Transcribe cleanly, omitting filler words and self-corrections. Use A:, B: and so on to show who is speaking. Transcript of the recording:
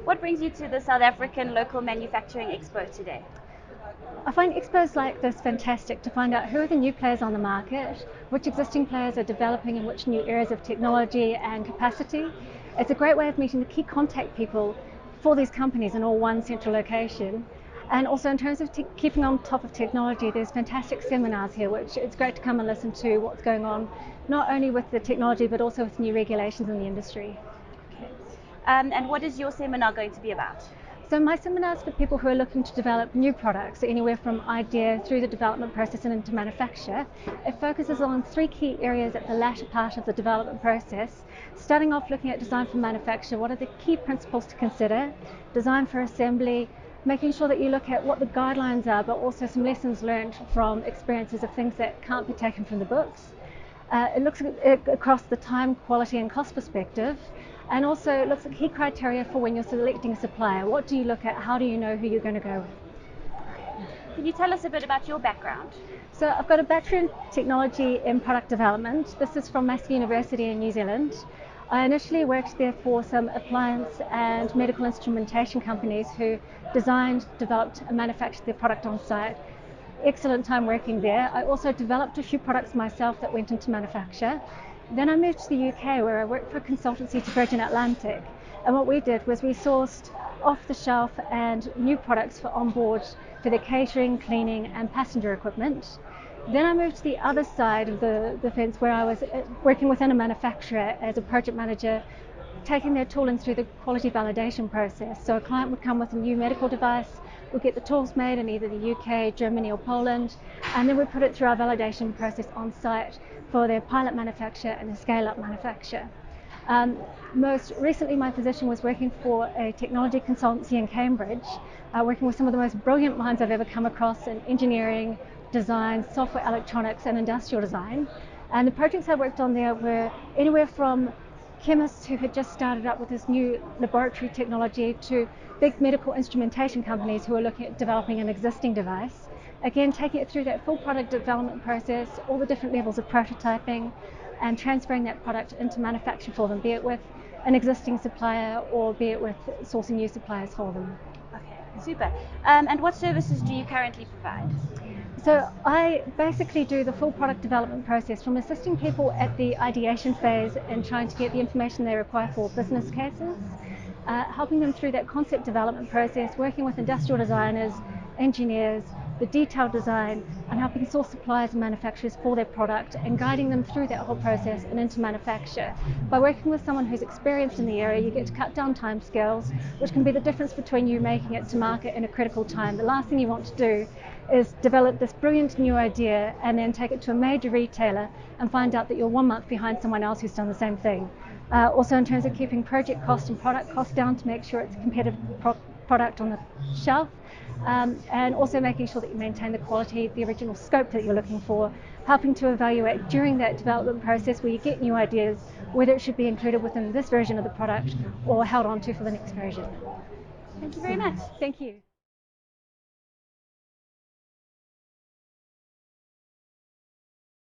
A: What brings you to the South African Local Manufacturing Expo today?
B: I find expos like this fantastic to find out who are the new players on the market, which existing players are developing in which new areas of technology and capacity. It's a great way of meeting the key contact people for these companies in all one central location. And also in terms of keeping on top of technology, there's fantastic seminars here, which it's great to come and listen to what's going on, not only with the technology, but also with new regulations in the industry.
A: Okay. And what is your seminar going to be about?
B: So my seminar is for people who are looking to develop new products, anywhere from idea through the development process and into manufacture. It focuses on three key areas at the latter part of the development process. Starting off looking at design for manufacture, what are the key principles to consider? Design for assembly, making sure that you look at what the guidelines are, but also some lessons learned from experiences of things that can't be taken from the books. It looks across the time, quality and cost perspective, and also looks at key criteria for when you're selecting a supplier. What do you look at? How do you know who you're going to go with?
A: Can you tell us a bit about your background?
B: So I've got a Bachelor in Technology in Product Development. This is from Massey University in New Zealand. I initially worked there for some appliance and medical instrumentation companies who designed, developed and manufactured their product on site. Excellent time working there. I also developed a few products myself that went into manufacture. Then I moved to the UK where I worked for a consultancy to Virgin Atlantic. And what we did was we sourced off-the-shelf and new products for onboard for their catering, cleaning and passenger equipment. Then I moved to the other side of the fence where I was working within a manufacturer as a project manager, taking their tooling through the quality validation process. So a client would come with a new medical device, we'd get the tools made in either the UK, Germany or Poland, and then we'd put it through our validation process on site for their pilot manufacture and the scale-up manufacture. Most recently my position was working for a technology consultancy in Cambridge, working with some of the most brilliant minds I've ever come across in engineering, design, software, electronics and industrial design. And the projects I worked on there were anywhere from chemists who had just started up with this new laboratory technology to big medical instrumentation companies who are looking at developing an existing device. Again, taking it through that full product development process, all the different levels of prototyping and transferring that product into manufacture for them, be it with an existing supplier or be it with sourcing new suppliers for them.
A: Okay, super. And what services do you currently provide?
B: So I basically do the full product development process, from assisting people at the ideation phase and trying to get the information they require for business cases, helping them through that concept development process, working with industrial designers, engineers, the detailed design, and helping source suppliers and manufacturers for their product and guiding them through that whole process and into manufacture. By working with someone who's experienced in the area, you get to cut down timescales, which can be the difference between you making it to market in a critical time. The last thing you want to do is develop this brilliant new idea and then take it to a major retailer and find out that you're 1 month behind someone else who's done the same thing. Also in terms of keeping project cost and product cost down to make sure it's a competitive product on the shelf, and also making sure that you maintain the quality, the original scope that you're looking for, helping to evaluate during that development process where you get new ideas whether it should be included within this version of the product or held on to for the next version.
A: Thank you very much.
B: Thank you.